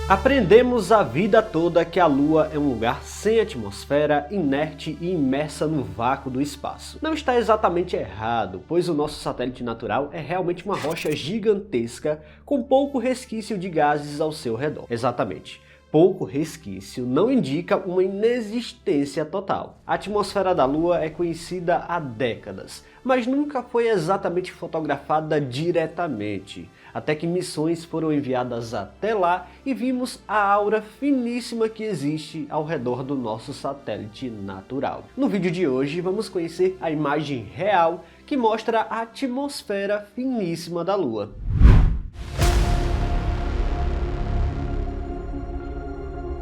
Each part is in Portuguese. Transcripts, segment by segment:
Aprendemos a vida toda que a Lua é um lugar sem atmosfera, inerte e imersa no vácuo do espaço. Não está exatamente errado, pois o nosso satélite natural é realmente uma rocha gigantesca com pouco resquício de gases ao seu redor. Exatamente. Pouco resquício não indica uma inexistência total. A atmosfera da Lua é conhecida há décadas, mas nunca foi exatamente fotografada diretamente, até que missões foram enviadas até lá e vimos a aura finíssima que existe ao redor do nosso satélite natural. No vídeo de hoje vamos conhecer a imagem real que mostra a atmosfera finíssima da Lua.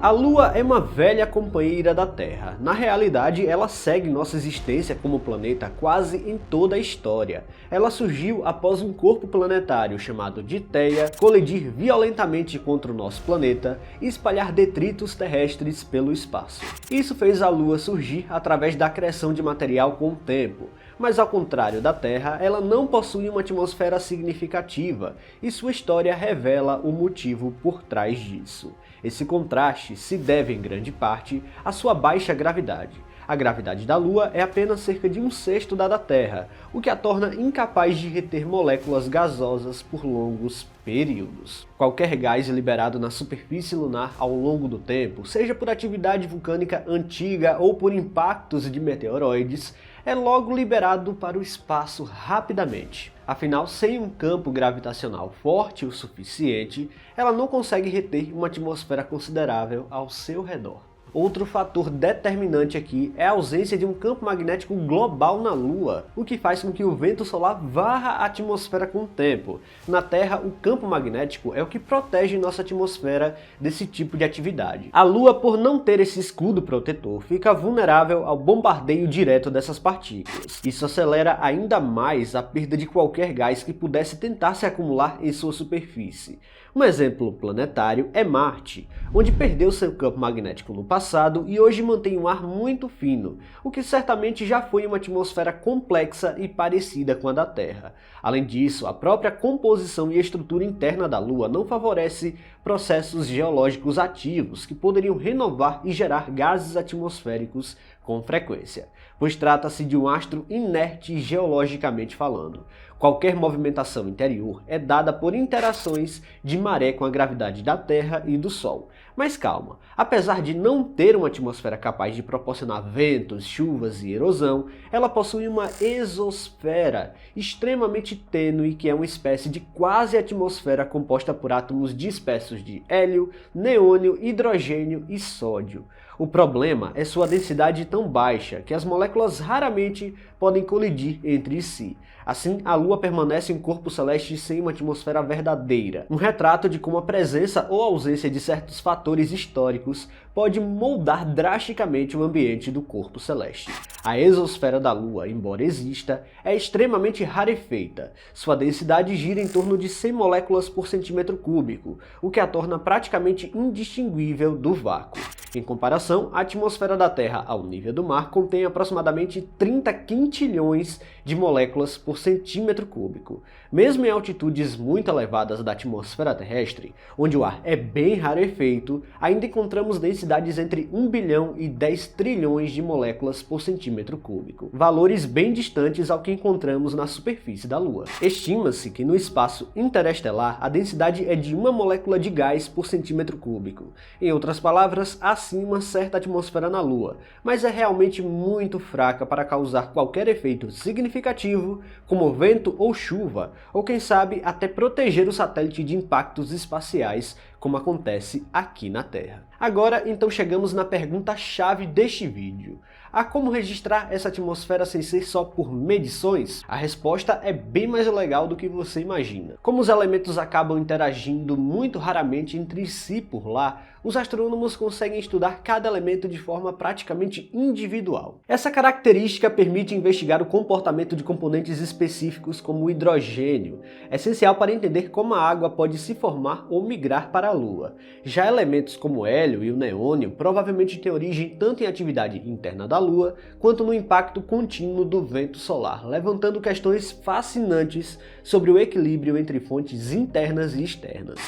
A Lua é uma velha companheira da Terra. Na realidade, ela segue nossa existência como planeta quase em toda a história. Ela surgiu após um corpo planetário chamado de Theia colidir violentamente contra o nosso planeta e espalhar detritos terrestres pelo espaço. Isso fez a Lua surgir através da acreção de material com o tempo. Mas ao contrário da Terra, ela não possui uma atmosfera significativa, e sua história revela o motivo por trás disso. Esse contraste se deve em grande parte à sua baixa gravidade. A gravidade da Lua é apenas cerca de 1/6 da Terra, o que a torna incapaz de reter moléculas gasosas por longos períodos. Qualquer gás liberado na superfície lunar ao longo do tempo, seja por atividade vulcânica antiga ou por impactos de meteoroides, é logo liberado para o espaço rapidamente. Afinal, sem um campo gravitacional forte o suficiente, ela não consegue reter uma atmosfera considerável ao seu redor. Outro fator determinante aqui é a ausência de um campo magnético global na Lua, o que faz com que o vento solar varra a atmosfera com o tempo. Na Terra, o campo magnético é o que protege nossa atmosfera desse tipo de atividade. A Lua, por não ter esse escudo protetor, fica vulnerável ao bombardeio direto dessas partículas. Isso acelera ainda mais a perda de qualquer gás que pudesse tentar se acumular em sua superfície. Um exemplo planetário é Marte, onde perdeu seu campo magnético no passado e hoje mantém um ar muito fino, o que certamente já foi uma atmosfera complexa e parecida com a da Terra. Além disso, a própria composição e estrutura interna da Lua não favorece processos geológicos ativos que poderiam renovar e gerar gases atmosféricos com frequência, pois trata-se de um astro inerte geologicamente falando. Qualquer movimentação interior é dada por interações de maré com a gravidade da Terra e do Sol. Mas calma, apesar de não ter uma atmosfera capaz de proporcionar ventos, chuvas e erosão, ela possui uma exosfera extremamente tênue que é uma espécie de quase atmosfera composta por átomos dispersos de hélio, neônio, hidrogênio e sódio. O problema é sua densidade tão baixa que as moléculas raramente podem colidir entre si. Assim, a Lua permanece um corpo celeste sem uma atmosfera verdadeira, um retrato de como a presença ou ausência de certos fatores históricos pode moldar drasticamente o ambiente do corpo celeste. A exosfera da Lua, embora exista, é extremamente rarefeita. Sua densidade gira em torno de 100 moléculas por centímetro cúbico, o que a torna praticamente indistinguível do vácuo. Em comparação, a atmosfera da Terra ao nível do mar contém aproximadamente 30 quintilhões de moléculas por centímetro cúbico. Mesmo em altitudes muito elevadas da atmosfera terrestre, onde o ar é bem rarefeito, ainda encontramos densidades entre 1 bilhão e 10 trilhões de moléculas por centímetro cúbico, valores bem distantes ao que encontramos na superfície da Lua. Estima-se que no espaço interestelar a densidade é de 1 molécula de gás por centímetro cúbico. Em outras palavras, há sim uma certa atmosfera na Lua, mas é realmente muito fraca para causar qualquer efeito significativo, como vento ou chuva, ou quem sabe até proteger o satélite de impactos espaciais, como acontece aqui na Terra. Agora, então chegamos na pergunta-chave deste vídeo. Há como registrar essa atmosfera sem ser só por medições? A resposta é bem mais legal do que você imagina. Como os elementos acabam interagindo muito raramente entre si por lá, os astrônomos conseguem estudar cada elemento de forma praticamente individual. Essa característica permite investigar o comportamento de componentes específicos como o hidrogênio, essencial para entender como a água pode se formar ou migrar para a Lua. Já elementos como o hélio e o neônio provavelmente têm origem tanto em atividade interna da Lua, quanto no impacto contínuo do vento solar, levantando questões fascinantes sobre o equilíbrio entre fontes internas e externas.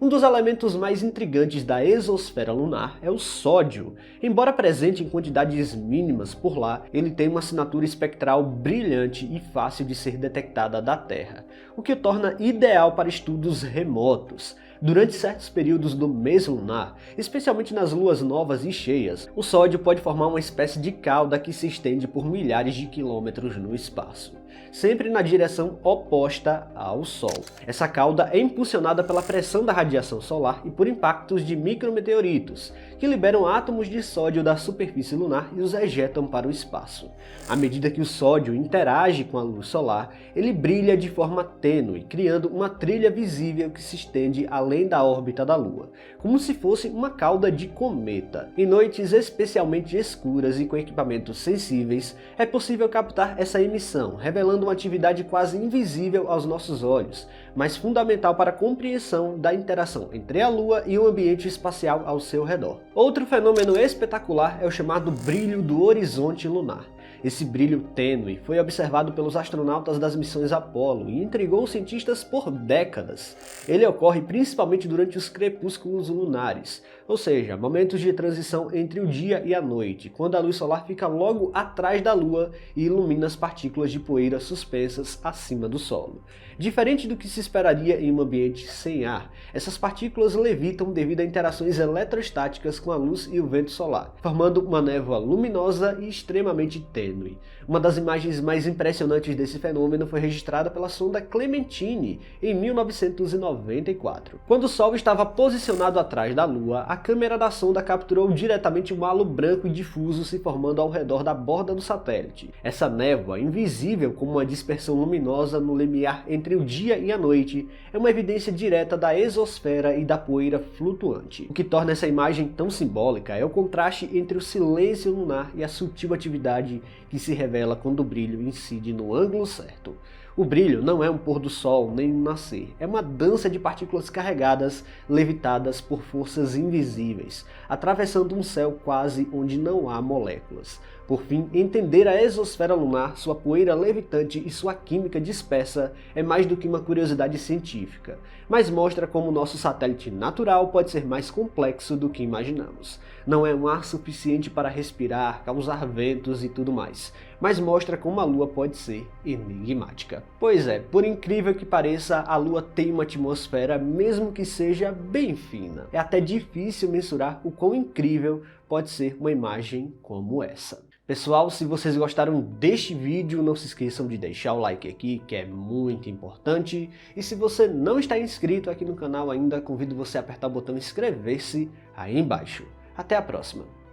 Um dos elementos mais intrigantes da exosfera lunar é o sódio. Embora presente em quantidades mínimas por lá, ele tem uma assinatura espectral brilhante e fácil de ser detectada da Terra, o que o torna ideal para estudos remotos. Durante certos períodos do mês lunar, especialmente nas luas novas e cheias, o sódio pode formar uma espécie de cauda que se estende por milhares de quilômetros no espaço, sempre na direção oposta ao Sol. Essa cauda é impulsionada pela pressão da radiação solar e por impactos de micrometeoritos, que liberam átomos de sódio da superfície lunar e os ejetam para o espaço. À medida que o sódio interage com a luz solar, ele brilha de forma tênue, criando uma trilha visível que se estende além da órbita da Lua, como se fosse uma cauda de cometa. Em noites especialmente escuras e com equipamentos sensíveis, é possível captar essa emissão, revelando uma atividade quase invisível aos nossos olhos, mas fundamental para a compreensão da interação entre a Lua e o ambiente espacial ao seu redor. Outro fenômeno espetacular é o chamado brilho do horizonte lunar. Esse brilho tênue foi observado pelos astronautas das missões Apollo e intrigou os cientistas por décadas. Ele ocorre principalmente durante os crepúsculos lunares, ou seja, momentos de transição entre o dia e a noite, quando a luz solar fica logo atrás da Lua e ilumina as partículas de poeira suspensas acima do solo. Diferente do que se esperaria em um ambiente sem ar, essas partículas levitam devido a interações eletrostáticas com a luz e o vento solar, formando uma névoa luminosa e extremamente tênue. Uma das imagens mais impressionantes desse fenômeno foi registrada pela sonda Clementine em 1994. Quando o Sol estava posicionado atrás da Lua, a câmera da sonda capturou diretamente um halo branco e difuso se formando ao redor da borda do satélite. Essa névoa, invisível como uma dispersão luminosa no limiar entre o dia e a noite, é uma evidência direta da exosfera e da poeira flutuante. O que torna essa imagem tão simbólica é o contraste entre o silêncio lunar e a sutil atividade que se revela quando o brilho incide no ângulo certo. O brilho não é um pôr do sol nem um nascer, é uma dança de partículas carregadas, levitadas por forças invisíveis, atravessando um céu quase onde não há moléculas. Por fim, entender a exosfera lunar, sua poeira levitante e sua química dispersa é mais do que uma curiosidade científica, mas mostra como nosso satélite natural pode ser mais complexo do que imaginamos. Não é um ar suficiente para respirar, causar ventos e tudo mais, mas mostra como a Lua pode ser enigmática. Pois é, por incrível que pareça, a Lua tem uma atmosfera, mesmo que seja bem fina. É até difícil mensurar o quão incrível pode ser uma imagem como essa. Pessoal, se vocês gostaram deste vídeo, não se esqueçam de deixar o like aqui, que é muito importante. E se você não está inscrito aqui no canal ainda, convido você a apertar o botão inscrever-se aí embaixo. Até a próxima!